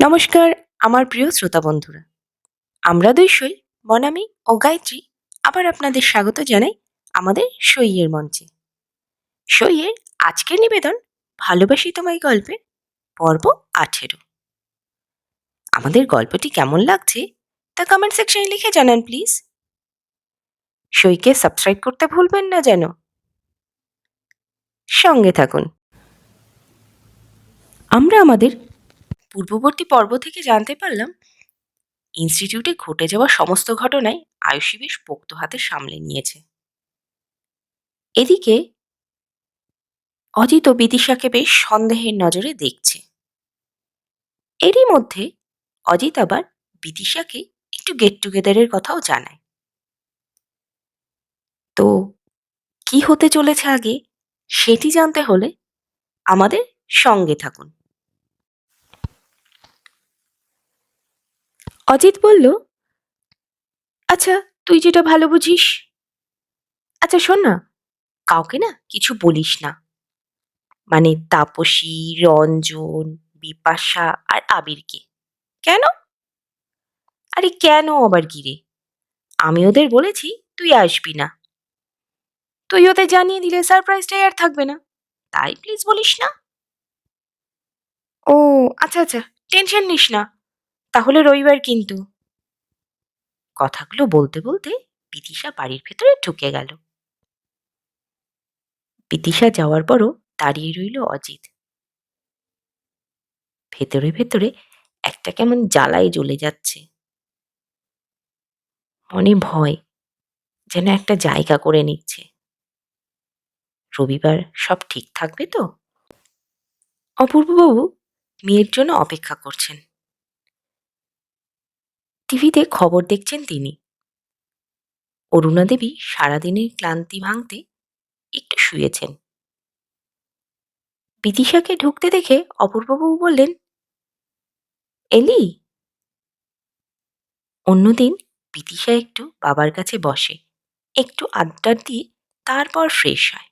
নমস্কার আমার প্রিয় শ্রোতা বন্ধুরা, আমরা দুই সই বনামি ও গায়ত্রী আবার আপনাদের স্বাগত জানাই আমাদের সইয়ের মঞ্চে। সইয়ের আজকের নিবেদন ভালোবাসি তোমায় গল্পের পর্ব 18। আমাদের গল্পটি কেমন লাগছে তা কমেন্ট সেকশনে লিখে জানান প্লিজ। সইকে সাবস্ক্রাইব করতে ভুলবেন না যেন। সঙ্গে থাকুন। আমরা আমাদের পূর্ববর্তী পর্ব থেকে জানতে পারলাম ইনস্টিটিউটে ঘটে যাওয়া সমস্ত ঘটনায় আয়ুষী বেশ পোক্ত হাতে সামলে নিয়েছে। এদিকে অজিত ও বিদিশাকে বেশ সন্দেহের নজরে দেখছে। এরই মধ্যে অজিত আবার বিদিশাকে একটু গেট টুগেদারের কথাও জানায়। তো কি হতে চলেছে আগে সেটি জানতে হলে আমাদের সঙ্গে থাকুন। অজিত বলল, আচ্ছা তুই যেটা ভালো বুঝিস। আচ্ছা শোন না, কাউকে না কিছু বলিস না, মানে তাপসী, রঞ্জন, বিপাশা আর আবিরকে। কেন? আরে কেন আবার কি রে? আমি ওদের বলেছি তুই আসবি না, তুই ওদের জানিয়ে দিলে সারপ্রাইজটাই আর থাকবে না, তাই প্লিজ বলিস না। ও আচ্ছা আচ্ছা, টেনশন নিস না, তাহলে রবিবার কিন্তু। কথাগুলো বলতে বলতে বিদিশা বাড়ির ভেতরে ঢুকে গেল। বিদিশা যাওয়ার পরও দাঁড়িয়ে রইল অজিত। ভেতরে ভেতরে একটা কেমন জ্বালায় জ্বলে যাচ্ছে। মনে ভয় যেন একটা জায়গা করে নিচ্ছে। রবিবার সব ঠিক থাকবে তো? অপূর্ববাবু মেয়ের জন্য অপেক্ষা করছেন। টিভিতে খবর দেখছেন তিনি। অরুণা দেবী সারাদিনের ক্লান্তি ভাঙতে একটু শুয়েছেন। বিদিশাকে ঢুকতে দেখে অপূর্ববাবু বললেন, এলি? অন্যদিন বিদিশা একটু বাবার কাছে বসে, একটু আড্ডা দিয়ে তারপর ফ্রেশ হয়।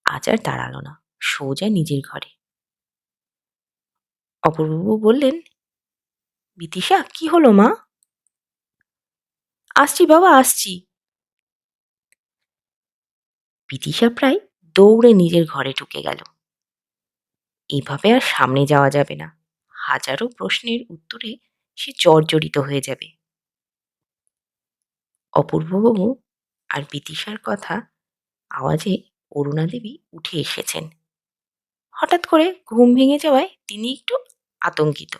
আজ আর দাঁড়ালো না, সোজা নিজের ঘরে। অপূর্ববাবু বললেন, বিদিশা কি হলো মা? আসছি বাবা আসছি। বিদিশা প্রায় দৌড়ে নিজের ঘরে ঢুকে গেল। এভাবে আর সামনে যাওয়া যাবে না, হাজারো প্রশ্নের উত্তরে সে জর্জরিত হয়ে যাবে। অপূর্ববাবু আর বিদিশার কথা আওয়াজে অরুণা দেবী উঠে এসেছেন। হঠাৎ করে ঘুম ভেঙে যাওয়ায় তিনি একটু আতঙ্কিত।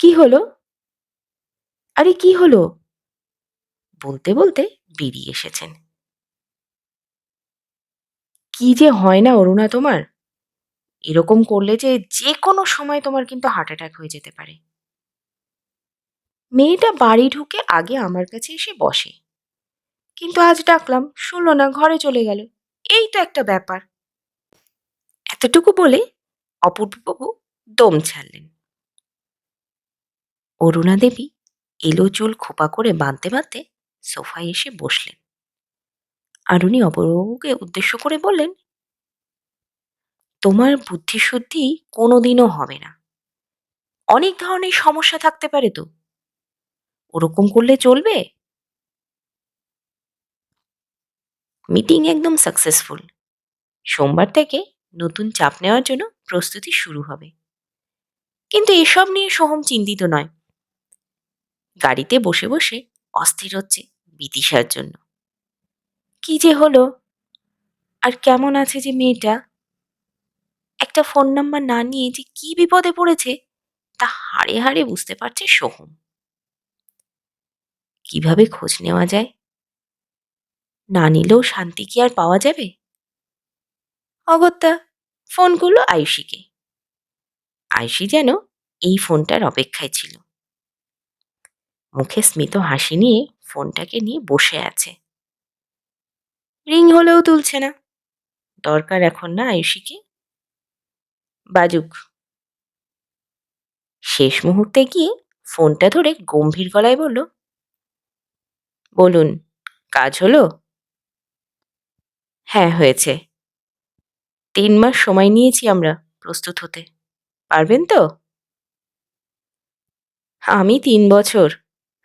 কি হলো? আরে কি হলো? বলতে বলতে বেরিয়ে এসেছেন। কি যে হয় না অরুণা তোমার, এরকম করলে যে যে কোনো সময় তোমার কিন্তু হার্ট অ্যাটাক হয়ে যেতে পারে। মেয়েটা বাড়ি ঢুকে আগে আমার কাছে এসে বসে, কিন্তু আজ ডাকলাম শুনলো না, ঘরে চলে গেল। এই তো একটা ব্যাপার। এতটুকু বলে অপূর্ববাবু দম ছাড়লেন। অরুণা দেবী এলো চুল খোপা করে বাঁধতে বাঁধতে সোফায় এসে বসলেন। আর উনি অপূর্ববাবুকে উদ্দেশ্য করে বললেন, তোমার বুদ্ধিশুদ্ধি কোনোদিনও হবে না। অনেক ধরনের সমস্যা থাকতে পারে তো, ওরকম করলে চলবে? মিটিং একদম সাকসেসফুল। সোমবার থেকে নতুন চাপ নেওয়ার জন্য প্রস্তুতি শুরু হবে। কিন্তু এসব নিয়ে সোহম চিন্তিত নয়। গাড়িতে বসে বসে অস্থির হচ্ছে বিদিশার জন্য। কি যে হলো, আর কেমন আছে যে মেয়েটা? একটা ফোন নাম্বার না নিয়ে যে কি বিপদে পড়েছে তা হাড়ে হাড়ে বুঝতে পারছে সোহম। কিভাবে খোঁজ নেওয়া যায়? না নিলেও শান্তি কি আর পাওয়া যাবে? অগত্যা ফোন করলো আয়ুষীকে। আয়ুষী যেন এই ফোনটার অপেক্ষায় ছিল। মুখে স্মিত হাসি নিয়ে ফোনটাকে নিয়ে বসে আছে। রিং হলেও তুলছে না। দরকার এখন না আয়ুষীকে? বাজুক। শেষ মুহূর্তে গিয়ে ফোনটা ধরে গম্ভীর গলায় বলল, বলুন, কাজ হলো? হ্যাঁ হয়েছে। 3 মাস সময় নিয়েছি আমরা প্রস্তুত হতে। পারবেন তো? আমি 3 বছর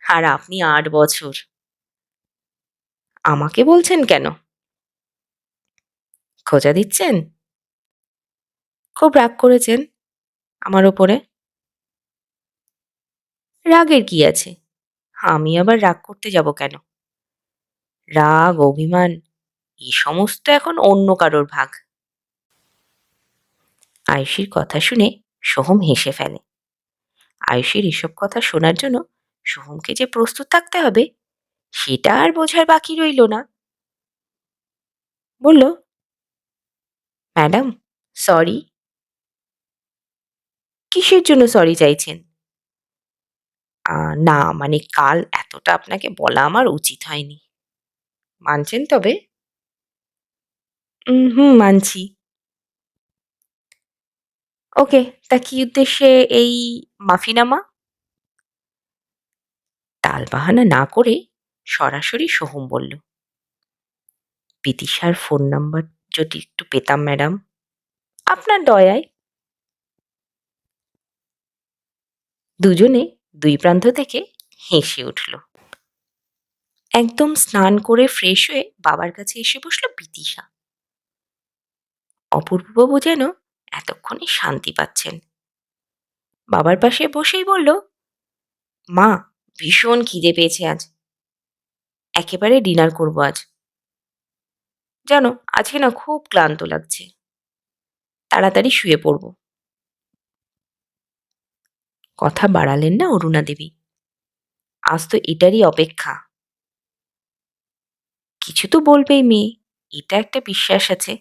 আর আপনি 8 বছর। আমাকে বলছেন কেন? খোঁচা দিচ্ছেন? খুব রাগ করেছেন আমার ওপরে? রাগের কি আছে? আমি আবার রাগ করতে যাব কেন? রাগ, অভিমান এই সমস্ত এখন অন্য কারোর ভাগ। আয়ুষীর কথা শুনে সোহম হেসে ফেলে। আয়ুষীর এসব কথা শোনার জন্য সোহমকে যে প্রস্তুত থাকতে হবে সেটা আর বোঝার বাকি রইল না। বলল, ম্যাডাম, সরি। কিসের জন্য সরি চাইছেন? না, মানে কাল এতটা আপনাকে বলা আমার উচিত হয়নি। মানছেন তবে? হুম, মানছি। ওকে, তা কি উদ্দেশ্যে এই মাফিনামা? টালবাহানা না করে সরাসরি সোহম বলল, বিদিশার ফোন নাম্বার যদি একটু পেতাম ম্যাডাম, আপনার দয়ায়। দুজনে দুই প্রান্ত থেকে হেসে উঠল। একদম স্নান করে ফ্রেশ হয়ে বাবার কাছে এসে বসল বিদিশা। অপূর্ববাবু যেন এতক্ষণে শান্তি পাচ্ছেন। বাবার পাশে বসেই বলল, মা, ভীষণ খিদে পেয়েছে আজ। একেবারে ডিনার করব আজ। জানো, আজকে না খুব ক্লান্ত লাগছে। তাড়াতাড়ি শুয়ে পড়ব। কথা বাড়ালেন না অরুণা দেবী। আজ তো এটারই অপেক্ষা। কিছু তো বলবেই মেয়ে, এটা একটা বিশ্বাস আছে।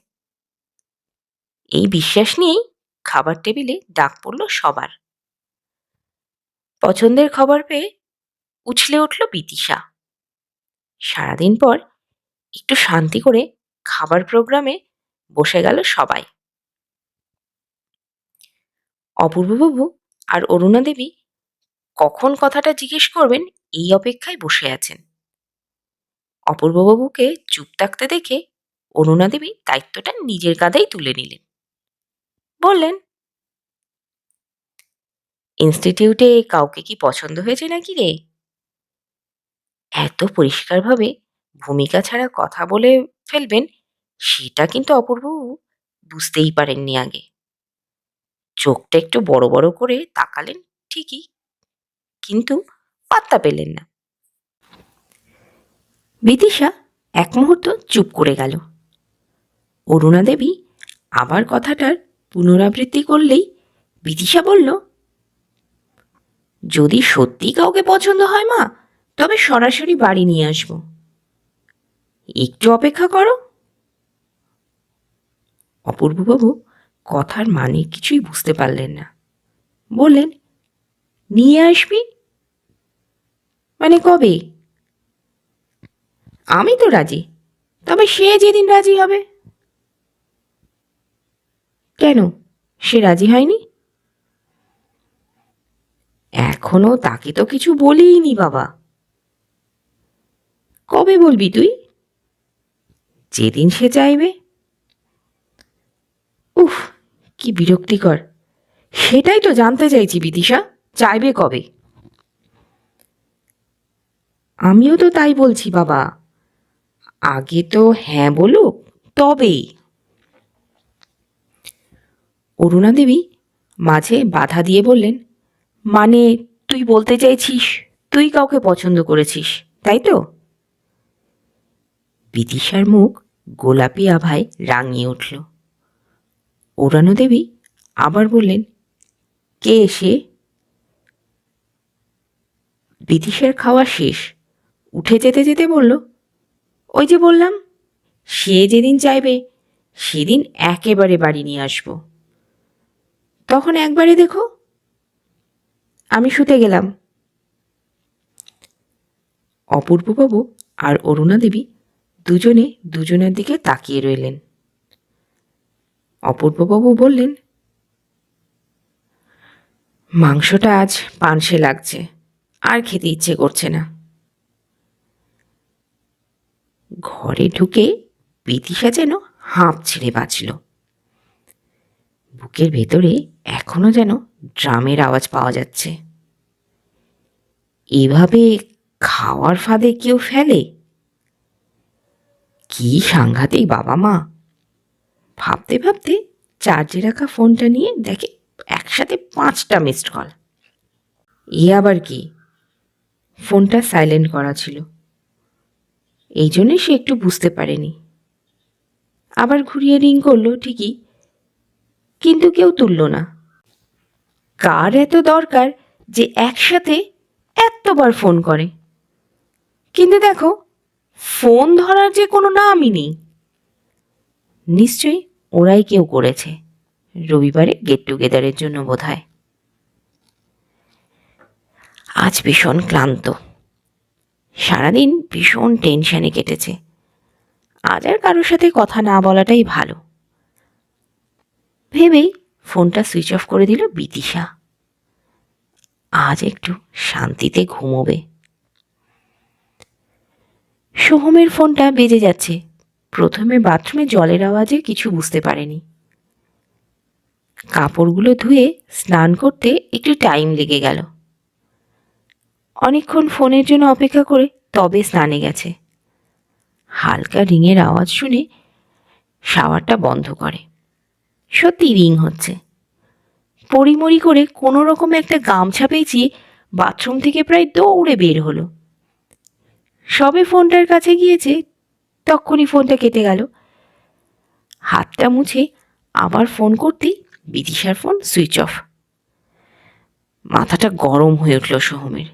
এই বিশ্বাস নিয়েই খাবার টেবিলে ডাক পড়ল সবার। পছন্দের খবর পেয়ে উছলে উঠল বিদিশা। সারাদিন পর একটু শান্তি করে খাবার প্রোগ্রামে বসে গেল সবাই। অপূর্ববাবু আর অরুণা দেবী কখন কথাটা জিজ্ঞেস করবেন এই অপেক্ষায় বসে আছেন। অপূর্ববাবুকে চুপ থাকতে দেখে অরুণা দেবী দায়িত্বটা নিজের কাঁধেই তুলে নিলেন। বললেন, ইনস্টিটিউটে কাউকে কি পছন্দ হয়েছে নাকি রে? এত পরিষ্কারভাবে ভূমিকা ছাড়া কথা বলে ফেলবেন সেটা কিন্তু অপূর্ববাবু বুঝতেই পারেননি আগে। চোখটা একটু বড় বড় করে তাকালেন ঠিকই, কিন্তু পাত্তা পেলেন না। বিদিশা এক মুহূর্ত চুপ করে গেল। অরুণা দেবী আবার কথাটার পুনরাবৃত্তি করলেই বিদিশা বলল, যদি সত্যি কাউকে পছন্দ হয় মা, তবে সরাসরি বাড়ি নিয়ে আসবো। একটু অপেক্ষা করো। অপূর্ববাবু কথার মানে কিছুই বুঝতে পারলেন না। বললেন, নিয়ে আসবি মানে কবে? আমি তো রাজি, তবে সে যেদিন রাজি হবে। কেন, সে রাজি হয়নি? এখনো তাকে তো কিছু বলিনি বাবা। কবে বলবি তুই? যেদিন সে চাইবে। উফ, কি বিরক্তিকর। সেটাই তো জানতে চাইছি বিদিশা, চাইবে কবে? আমিও তো তাই বলছি বাবা, আগে তো হ্যাঁ বলুক তবেই। অরুণা দেবী মাঝে বাধা দিয়ে বললেন, মানে তুই বলতে চাইছিস তুই কাউকে পছন্দ করেছিস, তাই তো? বিদিশার মুখ গোলাপি আভায় রাঙিয়ে উঠল। অরুণা দেবী আবার বললেন, কে সে? বিদিশার খাওয়া শেষ, উঠে যেতে যেতে বলল, ওই যে বললাম, সে যেদিন চাইবে সেদিন একেবারে বাড়ি নিয়ে আসবো। তখন একবারে দেখো। আমি শুতে গেলাম। অপূর্ববাবু আর অরুণা দেবী দুজনে দুজনের দিকে তাকিয়ে রইলেন। অপূর্ববাবু বললেন, মাংসটা আজ পানসে লাগছে, আর খেতে ইচ্ছে করছে না। ঘরে ঢুকে বিদিশা যেন হাঁপ ছেড়ে বাঁচল। বুকের ভেতরে এক এখনো যেন ড্রামের আওয়াজ পাওয়া যাচ্ছে। এভাবে খাওয়ার ফাঁদে কেউ ফেলে? কি সাংঘাতিক বাবা মা! ভাবতে ভাবতে চার্জে রাখা ফোনটা নিয়ে দেখে একসাথে 5টা মিসড কল। এ আবার কি? ফোনটা সাইলেন্ট করা ছিল, এই জন্যে সে একটু বুঝতে পারেনি। আবার ঘুরিয়ে রিং করলো ঠিকই, কিন্তু কেউ তুলল না। কার এত দরকার যে একসাথে এতবার ফোন করে? কিন্তু দেখো, ফোন ধরার যে কোনো নামই নেই। নিশ্চয়ই ওরাই কেউ করেছে, রবিবারে গেট টুগেদারের জন্য বোধহয়। আজ ভীষণ ক্লান্ত, সারাদিন ভীষণ টেনশনে কেটেছে। আজ আর কারোর সাথে কথা না বলাটাই ভালো ভেবেই ফোনটা সুইচ অফ করে দিল বিদিশা। আজ একটু শান্তিতে ঘুমোবে। সোহমের ফোনটা বেজে যাচ্ছে। প্রথমে বাথরুমে জলের আওয়াজে কিছু বুঝতে পারেনি। কাপড়গুলো ধুয়ে স্নান করতে একটু টাইম লেগে গেল। অনেকক্ষণ ফোনের জন্য অপেক্ষা করে তবে স্নানে গেছে। হালকা রিংয়ের আওয়াজ শুনে শাওয়ারটা বন্ধ করে। সত্যি রিং হচ্ছে। পরিমরি করে কোনো রকমে একটা গামছা পেঁচিয়ে বাথরুম থেকে প্রায় দৌড়ে বের হলো। সবে ফোনটার কাছে গিয়েছে, তখনই ফোনটা কেটে গেল। হাতটা মুছে আবার ফোন করতেই বিদিশার ফোন সুইচ অফ। মাথাটা গরম হয়ে উঠল সোহমের।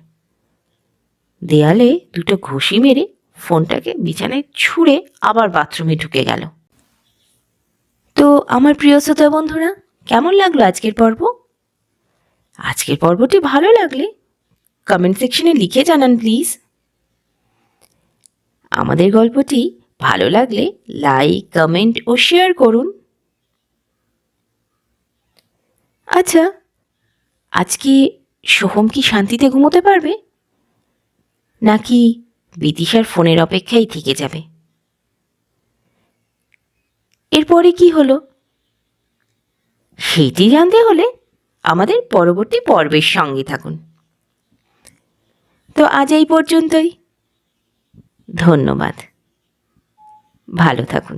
দেয়ালে দুটো ঘুষি মেরে ফোনটাকে বিছানায় ছুঁড়ে আবার বাথরুমে ঢুকে গেল। তো আমার প্রিয় শ্রোতা বন্ধুরা, কেমন লাগলো আজকের পর্ব? আজকের পর্বটি ভালো লাগলে কমেন্ট সেকশনে লিখে জানান প্লিজ। আমাদের গল্পটি ভালো লাগলে লাইক, কমেন্ট ও শেয়ার করুন। আচ্ছা, আজকে সোহম কি শান্তিতে ঘুমোতে পারবে, নাকি বিদিশার ফোনের অপেক্ষায় থেকে যাবে? এরপরে কি হলো সেটি জানতে হলে আমাদের পরবর্তী পর্বের সঙ্গে থাকুন। তো আজ এই পর্যন্তই। ধন্যবাদ। ভালো থাকুন।